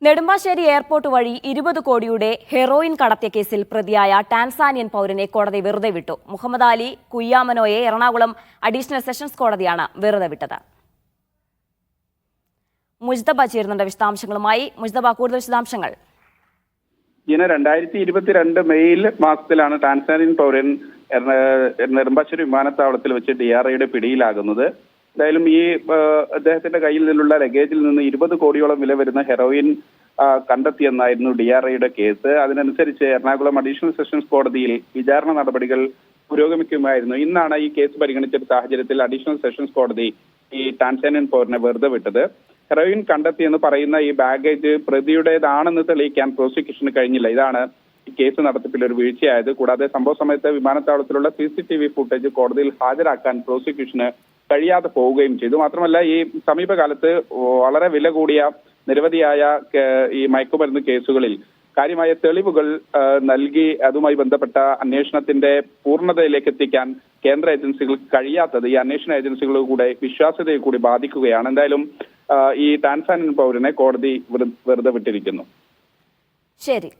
Nedumbassery airport വഴി 20 കോടിയുടെ heroin കടത്തിയ കേസിൽ പ്രതിയായ ടാൻസാനിയൻ പൗരനെ കോടതി വെറുതെ വിട്ടു. മുഹമ്മദ് അലി കുയ്യാമനോയെ എറണാകുളം അഡീഷണൽ സെഷൻസ് കോടതിയാണ് വെറുതെ വിട്ടത്. മുജ്തബ ചേരുന്നുണ്ട് വിശദാംശങ്ങളുമായി. മുജ്തബ, കൂടുതൽ വിശദാംശങ്ങൾ. 2022 മെയ് മാസത്തിലാണ് ടാൻസാനിയൻ പൗരൻ നെടുമ്പാശ്ശേരി വിമാനത്താവളത്തിൽ വെച്ച് DRIയുടെ പിടിയിലാകുന്നത്. എന്തായാലും ഈ അദ്ദേഹത്തിന്റെ കയ്യിൽ നിന്നുള്ള ലഗേജിൽ നിന്ന് 20 കോടിയോളം വില വരുന്ന ഹെറോയിൻ കണ്ടെത്തിയെന്നായിരുന്നു DRIയുടെ കേസ്. അതിനനുസരിച്ച് എറണാകുളം അഡീഷണൽ സെഷൻസ് കോടതിയിൽ വിചാരണ നടപടികൾ പുരോഗമിക്കുമായിരുന്നു. ഇന്നാണ് ഈ കേസ് പരിഗണിച്ച സാഹചര്യത്തിൽ അഡീഷണൽ സെഷൻസ് കോടതി ഈ ടാൻസാനിയൻ പൗരനെ വെറുതെ വിട്ടത്. ഹെറോയിൻ കണ്ടെത്തിയെന്ന് പറയുന്ന ഈ ബാഗേജ് പ്രതിയുടേതാണെന്ന് തെളിയിക്കാൻ പ്രോസിക്യൂഷന് കഴിഞ്ഞില്ല. ഇതാണ് ഈ കേസ് നടത്തിപ്പിൽ ഒരു വീഴ്ചയായത്. കൂടാതെ സംഭവ സമയത്ത് വിമാനത്താവളത്തിലുള്ള CCTV ഫുട്ടേജ് കോടതിയിൽ ഹാജരാക്കാൻ പ്രോസിക്യൂഷന് കഴിയാതെ പോവുകയും ചെയ്തു. മാത്രമല്ല, ഈ സമീപകാലത്ത് വളരെ വില കൂടിയ നിരവധിയായ ഈ മയക്കുമരുന്ന് കേസുകളിൽ കാര്യമായ തെളിവുകൾ നൽകി അതുമായി ബന്ധപ്പെട്ട അന്വേഷണത്തിന്റെ പൂർണ്ണതയിലേക്ക് എത്തിക്കാൻ കേന്ദ്ര ഏജൻസികൾക്ക് കഴിയാത്തത് ഈ അന്വേഷണ ഏജൻസികളുടെ കൂടെ വിശ്വാസ്യതയെ കൂടി ബാധിക്കുകയാണ്. എന്തായാലും ഈ ടാൻസാനിയൻ പൗരനെ കോടതി വെറുതെ വിട്ടിരിക്കുന്നു. ശരി.